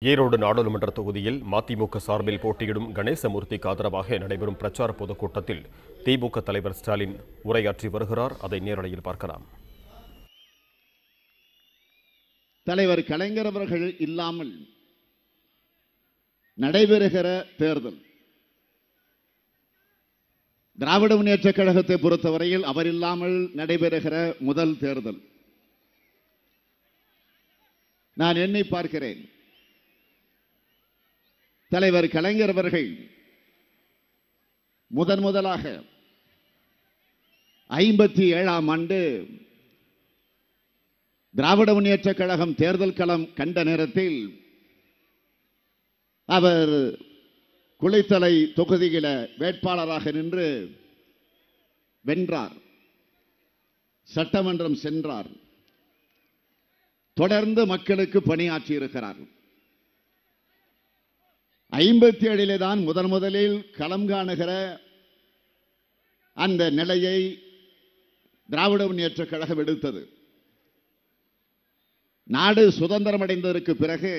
ஈரோடு நாடாளுமன்ற தொகுதியில் மதிமுக சார்பில் போட்டியிடும் கணேசமூர்த்திக்கு ஆதரவாக நடைபெறும் பிரச்சார பொதுக்கூட்டத்தில் திமுக தலைவர் ஸ்டாலின் உரையாற்றி வருகிறார். அதை நேரலையில் பார்க்கலாம். தலைவர் கலைஞர் அவர்கள் இல்லாமல் நடைபெறுகிற தேர்தல், திராவிட முன்னேற்றக் கழகத்தை பொறுத்தவரையில் அவர் இல்லாமல் நடைபெறுகிற முதல் தேர்தல். நான் எண்ணி பார்க்கிறேன், தலைவர் கலைஞர் அவர்கள் முதலாக 57ஆம் ஆண்டு திராவிட முன்னேற்றக் கழகம் தேர்தல் களம் கண்ட நேரத்தில் அவர் குளித்தலை தொகுதியில வேட்பாளராக நின்று வென்றார். சட்டமன்றம் சென்றார். தொடர்ந்து மக்களுக்கு பணியாற்றி இருக்கிறார். 57 தான் முதலில் களம் காணுகிற அந்த நிலையை திராவிட முன்னேற்றக் கழகம் எடுத்தது. நாடு சுதந்திரம் அடைந்ததற்கு பிறகு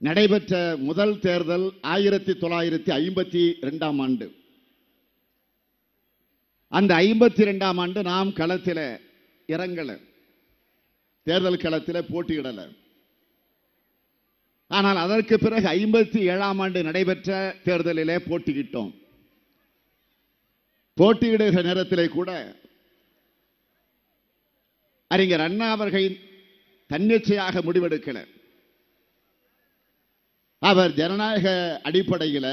நடைபெற்ற முதல் தேர்தல் 1952ஆம் ஆண்டு. அந்த 52ஆம் ஆண்டு நாம் களத்தில் இறங்கல, தேர்தல் களத்தில் போட்டியிடல. ஆனால் அதற்கு பிறகு 57ஆம் ஆண்டு நடைபெற்ற தேர்தலிலே போட்டியிட்டோம். போட்டியிடுகிற நேரத்திலே கூட அறிஞர் அண்ணா அவர்கள் தன்னிச்சையாக முடிவெடுக்கல. அவர் ஜனநாயக அடிப்படையில்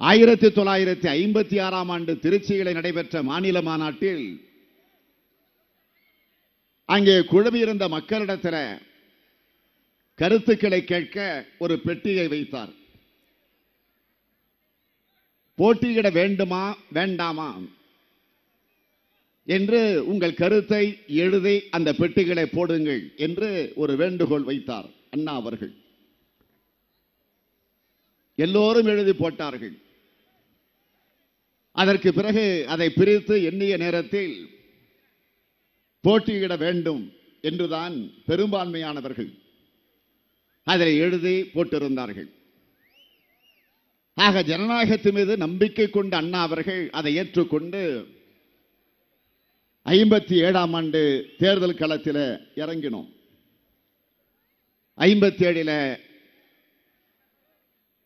1956ஆம் ஆண்டு திருச்சியில் நடைபெற்ற மாநில மாநாட்டில் அங்கே குழுமியிருந்த மக்களிடத்தில் கருத்துக்களை கேட்க ஒரு பெட்டியை வைத்தார். போட்டியிட வேண்டுமா வேண்டாமா என்று உங்கள் கருத்தை எழுதி அந்த பெட்டிகளை போடுங்கள் என்று ஒரு வேண்டுகோள் வைத்தார் அண்ணா அவர்கள். எல்லோரும் எழுதி போட்டார்கள். அதற்கு பிறகு அதை பிரித்து எண்ணிய நேரத்தில் போட்டியிட வேண்டும் என்றுதான் பெரும்பான்மையானவர்கள் அதை எழுதி போட்டிருந்தார்கள். ஆக ஜனநாயகத்தின் மீது நம்பிக்கை கொண்ட அண்ணா அவர்கள் அதை ஏற்றுக்கொண்டு 57ஆம் ஆண்டு தேர்தல் களத்தில் இறங்கினோம். 57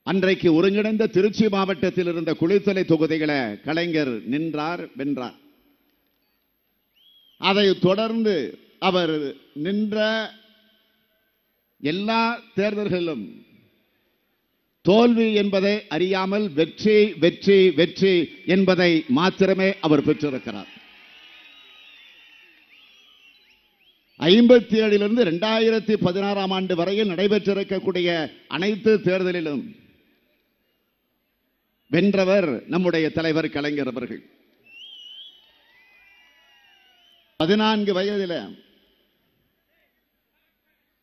அன்றைக்கு ஒருங்கிணைந்த திருச்சி மாவட்டத்தில் இருந்த குளித்தலை தொகுதிகளை கலைஞர் நின்றார், வென்றார். அதை தொடர்ந்து அவர் நின்ற எல்லா தேர்தல்களிலும் தோல்வி என்பதை அறியாமல் வெற்றி வெற்றி வெற்றி என்பதை மாத்திரமே அவர் பெற்றிருக்கிறார். 57 2016ஆம் ஆண்டு வரையில் நடைபெற்றிருக்கக்கூடிய அனைத்து தேர்தலிலும் வென்றவர் நம்முடைய தலைவர் கலைஞர் அவர்கள். 14 வயதில்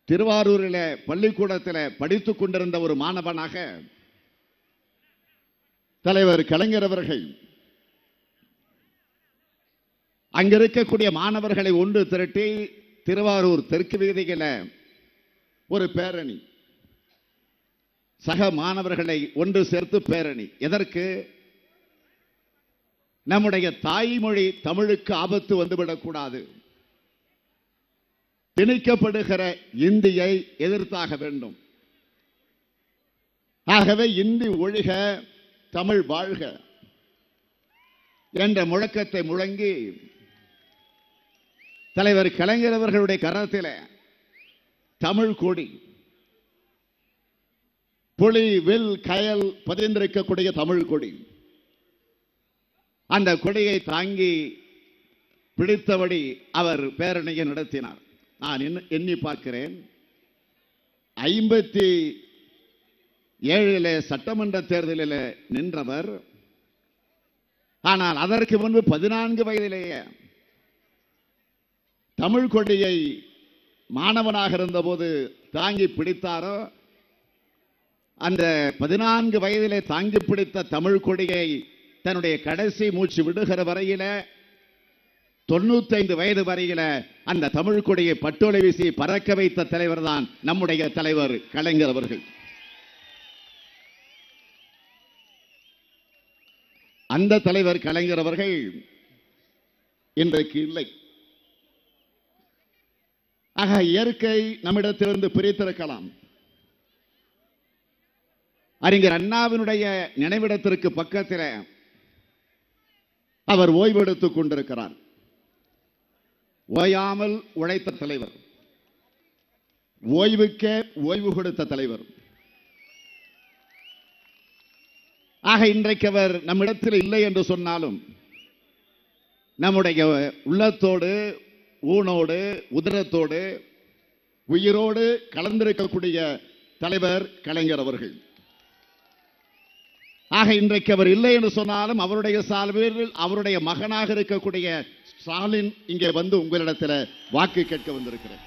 திருவாரூரில் பள்ளிக்கூடத்தில் படித்துக் கொண்டிருந்த ஒரு மாணவனாக தலைவர் கலைஞர் அவர்கள் அங்கிருக்கக்கூடிய மாணவர்களை ஒன்று திரட்டி திருவாரூர் தெற்கு வீதியில் ஒரு பேரணி, சக மாணவர்களை ஒன்று சேர்த்து பேரணி. எதற்கு? நம்முடைய தாய்மொழி தமிழுக்கு ஆபத்து வந்துவிடக்கூடாது, திணிக்கப்படுகிற இந்தியை எதிர்த்தாக வேண்டும். ஆகவே இந்தி ஒழிக, தமிழ் வாழ்க என்ற முழக்கத்தை முழங்கி தலைவர் கலைஞர் அவர்களுடைய கரத்தில் தமிழ் கொடி, புலி வில் கயல் பதிந்திருக்கக்கூடிய தமிழ் கொடி, அந்த கொடியை தாங்கி பிடித்தபடி அவர் பேரணியை நடத்தினார். நான் எண்ணி பார்க்கிறேன், 57 சட்டமன்ற தேர்தலில் நின்றவர். ஆனால் அதற்கு முன்பு 14 வயதிலேயே தமிழ் கொடியை மாணவனாக இருந்தபோது தாங்கி பிடித்தாரோ, அந்த 14 வயதிலே தாங்கி பிடித்த தமிழ் கொடியை தன்னுடைய கடைசி மூச்சு விடுகிற வரையில 95 வயது வரையில அந்த தமிழ் கொடியை பட்டோலை வீசி பறக்க வைத்த தலைவர் தான் நம்முடைய தலைவர் கலைஞர் அவர்கள். அந்த தலைவர் கலைஞர் அவர்கள் இன்றைக்கு இல்லை. ஆக இயற்கை நம்மிடத்திலிருந்து பிரித்திருக்கலாம். அறிஞர் அண்ணாவினுடைய நினைவிடத்திற்கு பக்கத்தில் அவர் ஓய்வெடுத்துக் கொண்டிருக்கிறார். ஓயாமல் உழைத்த தலைவர், ஓய்வுக்கே ஓய்வு கொடுத்த தலைவர். ஆக இன்றைக்கு அவர் நம்மிடத்தில் இல்லை என்று சொன்னாலும் நம்முடைய உள்ளத்தோடு, ஊனோடு, உதிரத்தோடு, உயிரோடு கலந்திருக்கக்கூடிய தலைவர் கலைஞர் அவர்கள். ஆக இன்றைக்கு அவர் இல்லை என்று சொன்னாலும் அவருடைய சார்பில் அவருடைய மகனாக இருக்கக்கூடிய ஸ்டாலின் இங்கே வந்து உங்களிடத்தில் வாக்கு கேட்க வந்திருக்கிறார்.